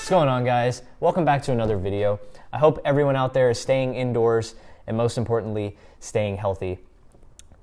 What's going on, guys? Welcome back to another video. I hope everyone out there is staying indoors and most importantly, staying healthy.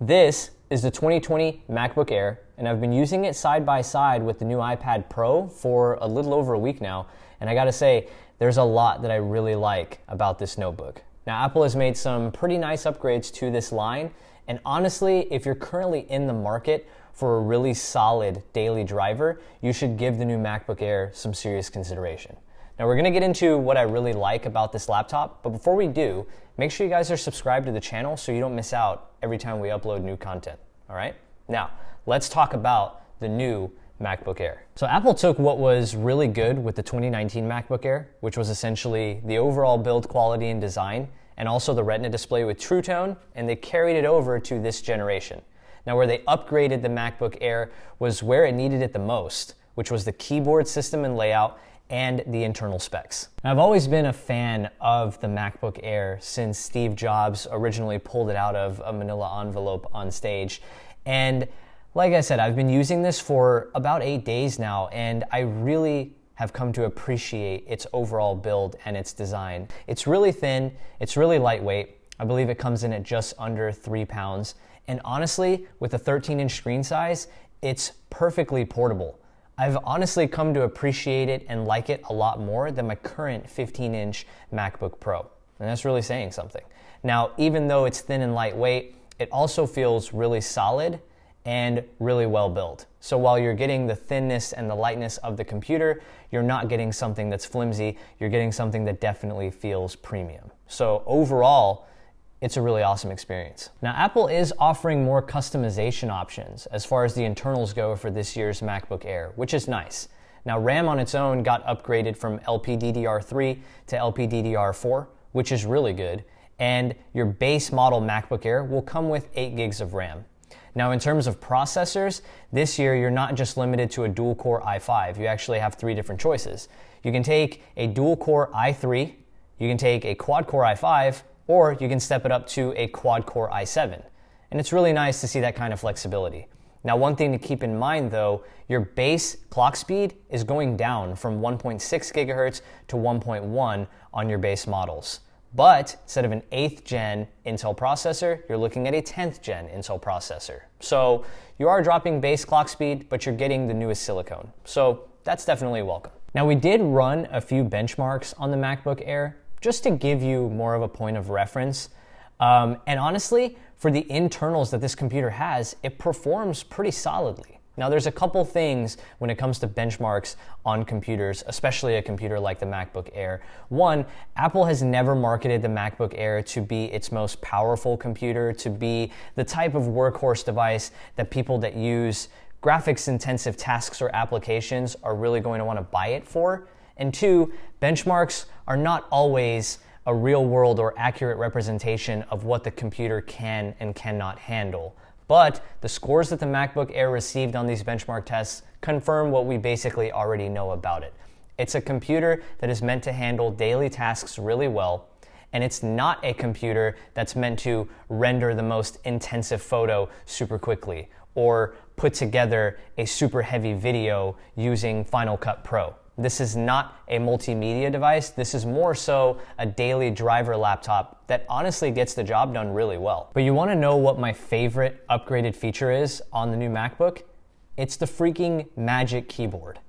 This is the 2020 MacBook Air, and I've been using it side by side with the new iPad Pro for a little over a week now, and I gotta say, there's a lot that I really like about this notebook. Now, Apple has made some pretty nice upgrades to this line, and honestly, if you're currently in the market for a really solid daily driver, you should give the new MacBook Air some serious consideration. Now, we're gonna get into what I really like about this laptop, but before we do, make sure you guys are subscribed to the channel so you don't miss out every time we upload new content, all right? Now, let's talk about the new MacBook Air. So Apple took what was really good with the 2019 MacBook Air, which was essentially the overall build quality and design, and also the Retina display with True Tone, and they carried it over to this generation. Now, where they upgraded the MacBook Air was where it needed it the most, which was the keyboard system and layout and the internal specs. Now, I've always been a fan of the MacBook Air since Steve Jobs originally pulled it out of a manila envelope on stage. And like I said, I've been using this for about 8 days now, and I really have come to appreciate its overall build and its design. It's really thin, it's really lightweight. I believe it comes in at just under 3 pounds. And honestly, with a 13-inch screen size, it's perfectly portable. I've honestly come to appreciate it and like it a lot more than my current 15-inch MacBook Pro. And that's really saying something. Now, even though it's thin and lightweight, it also feels really solid and really well built. So while you're getting the thinness and the lightness of the computer, you're not getting something that's flimsy, you're getting something that definitely feels premium. So overall, it's a really awesome experience. Now, Apple is offering more customization options as far as the internals go for this year's MacBook Air, which is nice. Now, RAM on its own got upgraded from LPDDR3 to LPDDR4, which is really good, and your base model MacBook Air will come with 8 gigs of RAM. Now, in terms of processors, this year you're not just limited to a dual-core i5, you actually have 3 different choices. You can take a dual-core i3, you can take a quad-core i5, or you can step it up to a quad-core i7. And it's really nice to see that kind of flexibility. Now, one thing to keep in mind though, your base clock speed is going down from 1.6 gigahertz to 1.1 on your base models. But instead of an 8th gen Intel processor, you're looking at a 10th gen Intel processor. So you are dropping base clock speed, but you're getting the newest silicone. So that's definitely welcome. Now, we did run a few benchmarks on the MacBook Air, just to give you more of a point of reference. And honestly, for the internals that this computer has, it performs pretty solidly. Now, there's a couple things when it comes to benchmarks on computers, especially a computer like the MacBook Air. One, Apple has never marketed the MacBook Air to be its most powerful computer, to be the type of workhorse device that people that use graphics-intensive tasks or applications are really going to want to buy it for. And 2, benchmarks are not always a real-world or accurate representation of what the computer can and cannot handle. But the scores that the MacBook Air received on these benchmark tests confirm what we basically already know about it. It's a computer that is meant to handle daily tasks really well, and it's not a computer that's meant to render the most intensive photo super quickly or put together a super heavy video using Final Cut Pro. This is not a multimedia device. This is more so a daily driver laptop that honestly gets the job done really well. But you want to know what my favorite upgraded feature is on the new MacBook? It's the freaking Magic Keyboard.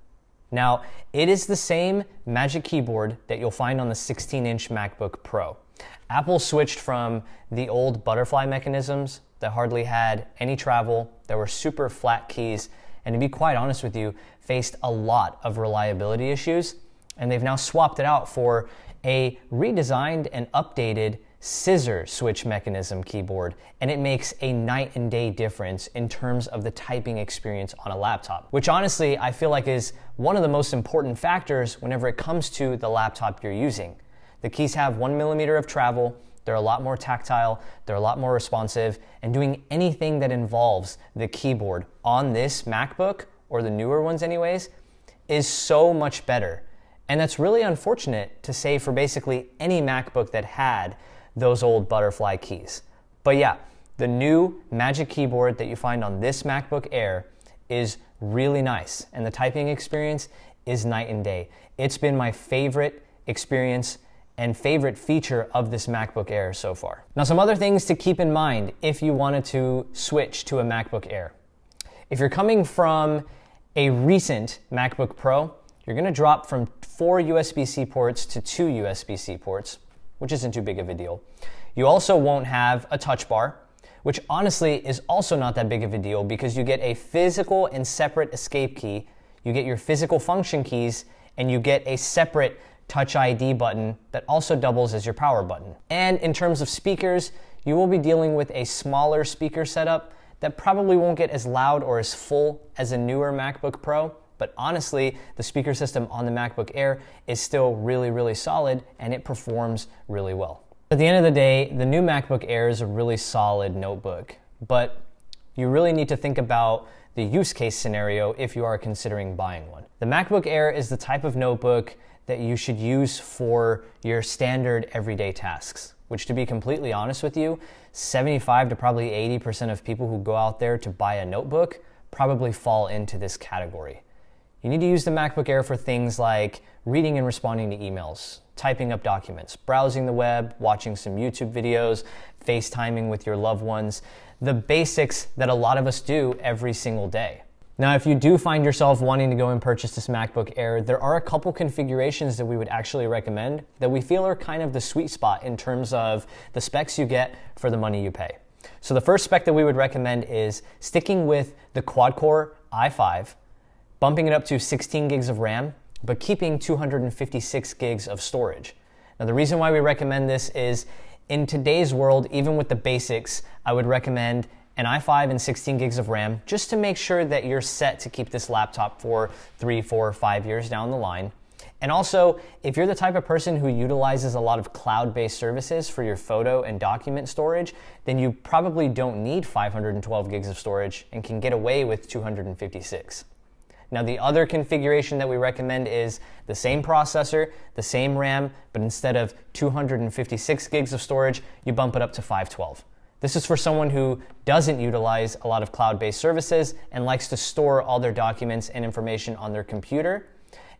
Now, it is the same Magic Keyboard that you'll find on the 16-inch MacBook Pro. Apple switched from the old butterfly mechanisms that hardly had any travel, that were super flat keys, and to be quite honest with you, faced a lot of reliability issues, and they've now swapped it out for a redesigned and updated scissor switch mechanism keyboard, and it makes a night and day difference in terms of the typing experience on a laptop, which honestly I feel like is one of the most important factors whenever it comes to the laptop you're using. The keys have 1 millimeter of travel, they're a lot more tactile, they're a lot more responsive, and doing anything that involves the keyboard on this MacBook, or the newer ones anyways, is so much better. And that's really unfortunate to say for basically any MacBook that had those old butterfly keys. But yeah, the new Magic Keyboard that you find on this MacBook Air is really nice, and the typing experience is night and day. It's been my favorite experience and favorite feature of this MacBook Air so far. Now, some other things to keep in mind if you wanted to switch to a MacBook Air. If you're coming from a recent MacBook Pro, you're gonna drop from 4 USB-C ports to 2 USB-C ports, which isn't too big of a deal. You also won't have a touch bar, which honestly is also not that big of a deal because you get a physical and separate escape key, you get your physical function keys, and you get a separate Touch ID button that also doubles as your power button. And in terms of speakers, you will be dealing with a smaller speaker setup that probably won't get as loud or as full as a newer MacBook Pro, but honestly, the speaker system on the MacBook Air is still really, really solid and it performs really well. At the end of the day, the new MacBook Air is a really solid notebook, but you really need to think about the use case scenario if you are considering buying one. The MacBook Air is the type of notebook that you should use for your standard everyday tasks, which, to be completely honest with you, 75 to probably 80% of people who go out there to buy a notebook probably fall into this category. You need to use the MacBook Air for things like reading and responding to emails, typing up documents, browsing the web, watching some YouTube videos, FaceTiming with your loved ones, the basics that a lot of us do every single day. Now, if you do find yourself wanting to go and purchase this MacBook Air, there are a couple configurations that we would actually recommend that we feel are kind of the sweet spot in terms of the specs you get for the money you pay. So the first spec that we would recommend is sticking with the quad-core i5, bumping it up to 16 gigs of RAM, but keeping 256 gigs of storage. Now, the reason why we recommend this is in today's world, even with the basics, I would recommend an i5 and 16 gigs of RAM just to make sure that you're set to keep this laptop for 3, 4, 5 years down the line. And also, if you're the type of person who utilizes a lot of cloud-based services for your photo and document storage, then you probably don't need 512 gigs of storage and can get away with 256. Now, the other configuration that we recommend is the same processor, the same RAM, but instead of 256 gigs of storage, you bump it up to 512. This is for someone who doesn't utilize a lot of cloud-based services and likes to store all their documents and information on their computer.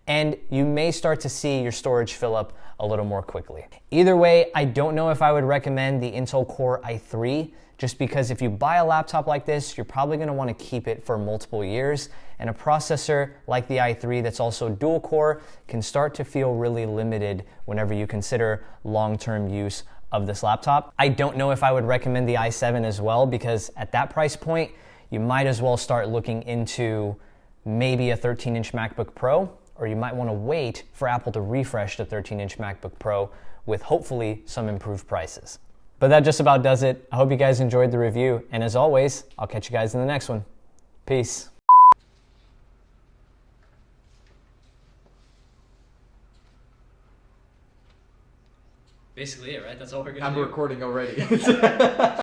And you may start to see your storage fill up a little more quickly. Either way, I don't know if I would recommend the Intel Core i3, just because if you buy a laptop like this, you're probably gonna wanna keep it for multiple years. And a processor like the i3 that's also dual core can start to feel really limited whenever you consider long-term use of this laptop. I don't know if I would recommend the i7 as well, because at that price point, you might as well start looking into maybe a 13-inch MacBook Pro, or you might want to wait for Apple to refresh the 13-inch MacBook Pro with hopefully some improved prices. But that just about does it. I hope you guys enjoyed the review, and as always, I'll catch you guys in the next one. Peace. Basically it, right? That's all we're gonna do. I'm recording already.